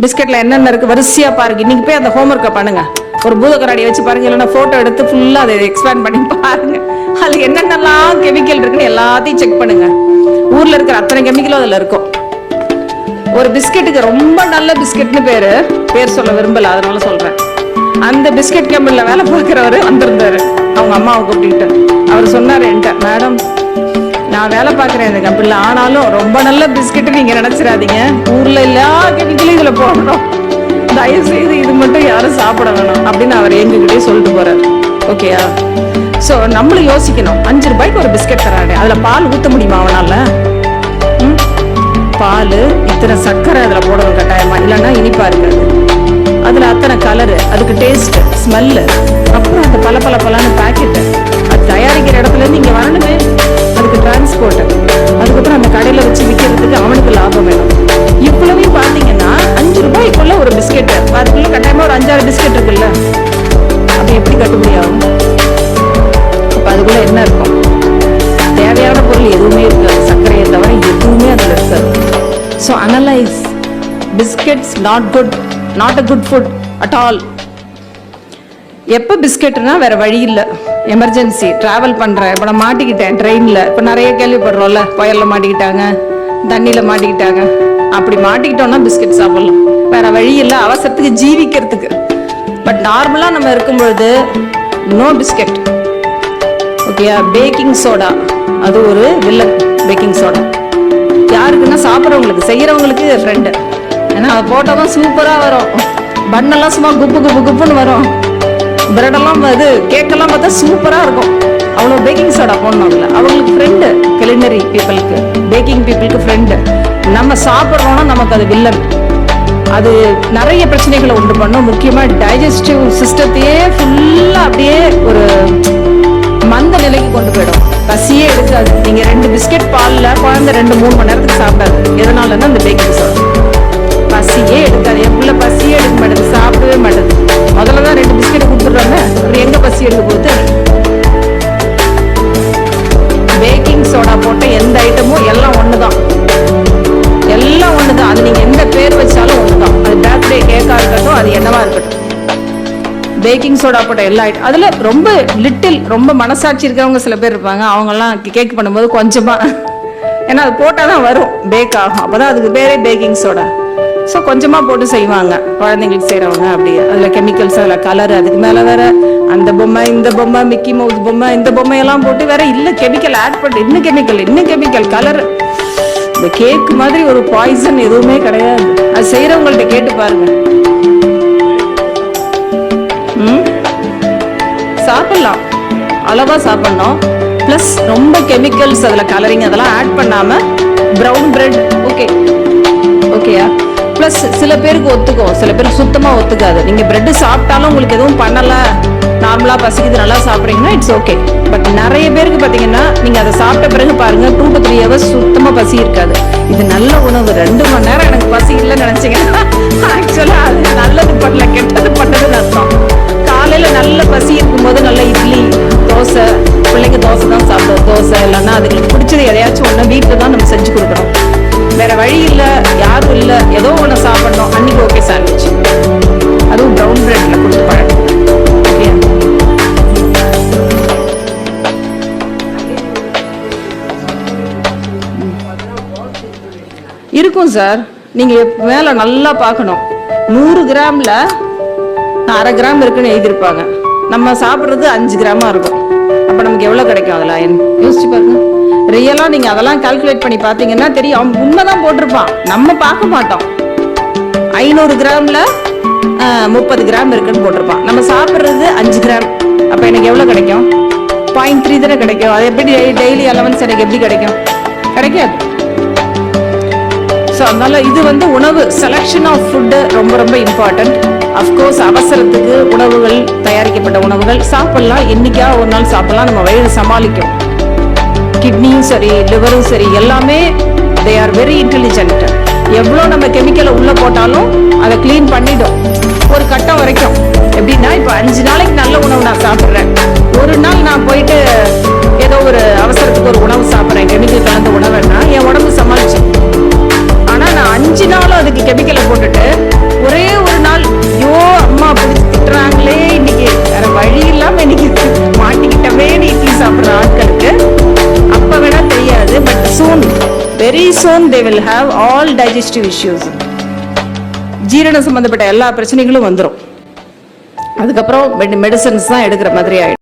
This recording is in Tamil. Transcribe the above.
பிஸ்கெட்ல என்னென்ன இருக்கு வரிசையா பாருங்க. இன்னைக்கு போய் அந்த ஹோம்ஒர்க்கை பண்ணுங்க. ஒரு பூத கண்ணாடியை வச்சு பாருங்க, இல்லைன்னா போட்டோ எடுத்து ஃபுல்லா அதை எக்ஸ்பேண்ட் பண்ணி பாருங்க. அது என்னென்னலாம் கெமிக்கல் இருக்குன்னு எல்லாத்தையும் செக் பண்ணுங்க. ஊர்ல இருக்கிற அத்தனை கெமிக்கலும் அதுல இருக்கும். ஒரு பிஸ்கெட்டுக்கு ரொம்ப நல்ல பிஸ்கெட்னு பேர் சொல்ல விரும்பல, அதனால சொல்றேன். அந்த பிஸ்கெட் கம்பெனில வேலை பார்க்கிறவரு வந்திருந்தாரு, அவங்க அம்மாவை கூப்பிட்டு. அவர் சொன்னாரு என்கிட்ட, மேடம் நான் வேலை பார்க்குறேன் இந்த கம்பெனில, ஆனாலும் ரொம்ப நல்ல பிஸ்கெட்டு நீங்க நினைச்சிடாதீங்க, ஊர்ல எல்லா கெமிக்கலும் இதுல போடணும், தயவு செய்து இது மட்டும் யாரும் சாப்பிட வேணும் அப்படின்னு அவர் எங்ககிட்டயே சொல்லிட்டு போறாரு. ஓகேயா? ஸோ நம்மளும் யோசிக்கணும். 5 ரூபாய்க்கு ஒரு பிஸ்கெட் தரானே, அதுல பால் ஊற்ற முடியுமா அவனால? பால் இத்தனை சர்க்கரை அதுல போடணும் கட்டாயமா, இல்லைன்னா இனிப்பா இருக்காது. அதுல அத்தனை கலரு, அதுக்கு டேஸ்ட், ஸ்மெல்லு, அப்புறம் அந்த பல பேக்கெட்டு, அது தயாரிக்கிற இடத்துல இருந்து இங்க வரணுமே, அதுக்கு டிரான்ஸ்போர்ட், அதுக்கப்புறம் அந்த கடையில வச்சு விற்கிறதுக்கு அவனுக்கு லாபம் வேணும். இவ்வளவையும் பாத்தீங்கன்னா 5 ரூபாய்க்குள்ள ஒரு பிஸ்கெட், அதுக்குள்ள கட்டாயமா ஒரு 5-6 பிஸ்கெட் இருக்குல்ல, அப்ப எப்படி கட்டுப்படி ஆகும்? அப்ப அதுக்குள்ள என்ன இருக்கும்? தேவையான பொருள் எதுவுமே இருக்காது, சர்க்கரையை தவிர எதுவுமே அதுல இருக்காது. So analyse, biscuits not a good food at all. எப்போ பிஸ்கெட்னா வேற வழி இல்லை, எமர்ஜென்சி, டிராவல் பண்ணுறேன், இப்போ நான் மாட்டிக்கிட்டேன் ட்ரெயினில், இப்போ நிறைய கேள்விப்படுறோம்ல, புயலில் மாட்டிக்கிட்டாங்க, தண்ணியில் மாட்டிக்கிட்டாங்க, அப்படி மாட்டிக்கிட்டோம்னா பிஸ்கெட் சாப்பிடலாம், வேற வழி இல்லை, அவசரத்துக்கு ஜீவிக்கிறதுக்கு. பட் நார்மலாக நம்ம இருக்கும்பொழுது நோ பிஸ்கெட். ஓகேயா? பேக்கிங் சோடா அது ஒரு வில்லன். பேக்கிங் சோடா யாருக்குன்னா சாப்பிட்றவங்களுக்கு, செய்யறவங்களுக்கு ஃப்ரெண்டு. ஏன்னா அதை போட்டால் தான் சூப்பராக வரும், பண்ணெல்லாம் சும்மா குப்புன்னு வரும், பிரெடெல்லாம் கேக்கெல்லாம் பார்த்தா சூப்பராக இருக்கும். அவ்வளோ பேக்கிங் சோடா போடணும் அதில். அவங்களுக்கு ஃப்ரெண்டு கிளினரி பீப்புளுக்கு, பேக்கிங் பீப்புளுக்கு ஃப்ரெண்டு. நம்ம சாப்பிட்றோன்னா நமக்கு அது வில்லன். அது நிறைய பிரச்சனைகளை உண்டு பண்ணும். முக்கியமாக டைஜஸ்டிவ் சிஸ்டத்தையே ஃபுல்லாக அப்படியே ஒரு மந்த நிலைக்கு கொண்டு போயிடும். பசியே எடுக்காது. நீங்கள் 2 பிஸ்கெட் பாலில் குழந்தை 2-3 மணி நேரத்துக்கு சாப்பிடாது. எதனாலன்னா அந்த பேக்கிங் சோடா. பசியே எடுக்காது. என் பிள்ளை பசியே எடுக்க மாட்டேது, சாப்பிடவே மாட்டேது. முதல்ல தான் 2 பிஸ்கெட் கொடுத்துட்றாங்க, அப்புறம் எங்க பசி எடுக்க போகுது? பேக்கிங் சோடா போட்ட எந்த ஐட்டமும் எல்லாம் ஒண்ணுதான், எல்லாம் ஒண்ணுதான். அது நீங்க எந்த பேர் வச்சாலும் ஒண்ணுதான். அது பர்த்டே கேக்கா இருக்கட்டும், அது என்னவா இருக்கட்டும், பேக்கிங் சோடா போட்ட எல்லா ஐட்டம். அதுல ரொம்ப லிட்டில், ரொம்ப மனசாட்சி இருக்கிறவங்க சில பேர் இருப்பாங்க, அவங்கெல்லாம் கேக் பண்ணும்போது கொஞ்சமா, ஏன்னா அது போட்டாதான் வரும், பேக் ஆகும், அப்பதான் அதுக்கு பேரே பேக்கிங் சோடா. ஸோ கொஞ்சமாக போட்டு செய்வாங்க குழந்தைங்களுக்கு செய்கிறவங்க. அப்படி அதில் கெமிக்கல்ஸ், அதில் கலர், அதுக்கு மேலே வேற அந்த பொம்மை, இந்த பொம்மை, மிக்கி மவுஸ் பொம்மை, இந்த பொம்மையெல்லாம் போட்டு வேற இல்லை கெமிக்கல் ஆட் பண்ணி, இன்னும் கெமிக்கல் கலர். இந்த கேக் மாதிரி ஒரு பாய்சன் எதுவுமே கிடையாது. அது செய்கிறவங்கள்ட்ட கேட்டு பாருங்க. சாப்பிடலாம், அளவாக சாப்பிடணும். ப்ளஸ் ரொம்ப கெமிக்கல்ஸ் அதில் கலரிங் அதெல்லாம் ஆட் பண்ணாமல் ப்ரௌன் பிரெட் ஓகேயா? ப்ளஸ் சில பேருக்கு ஒத்துக்கும், சில பேருக்கு சுத்தமாக ஒத்துக்காது. நீங்கள் பிரெட்டு சாப்பிட்டாலும் உங்களுக்கு எதுவும் பண்ணலை, நார்மலாக பசிக்குது, நல்லா சாப்பிட்றீங்கன்னா இட்ஸ் ஓகே. பட் நிறைய பேருக்கு பார்த்தீங்கன்னா நீங்கள் அதை சாப்பிட்ட பிறகு பாருங்கள் 2 to 3 hours சுத்தமாக பசி இருக்காது. இது நல்ல உணவு, 2 மணி நேரம் எனக்கு பசி இல்லைன்னு நினச்சிங்கன்னா ஆக்சுவலாக அது நல்லது பண்ணல, கெட்டது பண்ணதுன்னு அர்த்தம். காலையில் நல்ல பசி இருக்கும்போது நல்ல இட்லி, தோசை, பிள்ளைங்க தோசை தான் சாப்பிடும், தோசை இல்லைன்னா அதுங்களுக்கு பிடிச்சது எதையாச்சும் ஒன்று வீட்டில் தான் நம்ம செஞ்சு கொடுக்குறோம். வேற வழி இல்லை, யாரும் இல்லை, ஏதோ ஒன்று சாப்பிடணும், அன்னைக்கு ஓகே சாண்ட்விச், அதுவும் ப்ரௌன் பிரெட்ல கொடுத்து பழக்கம். இருக்கும் சார், நீங்க மேல நல்லா பார்க்கணும். 100 கிராம்ல 1/2 கிராம் இருக்குன்னு எழுதியிருப்பாங்க. நம்ம சாப்பிட்றது 5 கிராமா இருக்கும். அப்ப நமக்கு எவ்வளவு கிடைக்கும் அதுல? யோசிச்சு பாருங்க. ரியலா நீங்க அதெல்லாம் கால்குலேட் பண்ணி பாத்தீங்கன்னா தெரியும், அவன் உண்மைதான் போட்டிருப்பான், நம்ம பார்க்க மாட்டோம். 500 கிராம்ல 30 கிராம் இருக்குன்னு போட்டிருப்பான், நம்ம சாப்பிட்றது 5 கிராம். அப்ப எனக்கு எவ்வளவு கிடைக்கும்? 0.3 தானே கிடைக்கும். அது எப்படி டெய்லி அலவன்ஸ் எனக்கு எப்படி கிடைக்கும்? கிடைக்காது. ஸோ அதனால இது உணவு செலக்ஷன் ஆஃப் ஃபுட்டு ரொம்ப ரொம்ப இம்பார்ட்டன்ட். அஃப்கோர்ஸ் அவசரத்துக்கு உணவுகள், தயாரிக்கப்பட்ட உணவுகள் சாப்பிடலாம், என்னைக்கா ஒரு நாள் சாப்பிடலாம், நம்ம வயிறு சமாளிக்கும். கிட்னியும் சரி, லிவரும் சரி, எல்லாமே தே ஆர் வெரி இன்டெலிஜென்ட். எவ்வளோ நம்ம கெமிக்கலை உள்ள போட்டாலும் அதை கிளீன் பண்ணிடும் ஒரு கட்டம் வரைக்கும். எப்படின்னா இப்போ 5 நாளைக்கு நல்ல உணவு நான் சாப்பிட்றேன், ஒரு நாள் நான் போயிட்டு ஏதோ ஒரு அவசரத்துக்கு ஒரு உணவு சாப்பிட்றேன், கெமிக்கல் கலந்த உணவுன்னா என் உடம்பு சமாளிச்சு. ஆனால் நான் 5 நாளும் அதுக்கு கெமிக்கலை போட்டுட்டு soon they will have all digestive issues. ஜீரண சம்பந்தப்பட்ட எல்லா பிரச்சனைகளும் வந்துடும். அதுக்கப்புறம் மெடிசன்ஸ் தான் எடுக்கிற மாதிரி ஆயிடும்.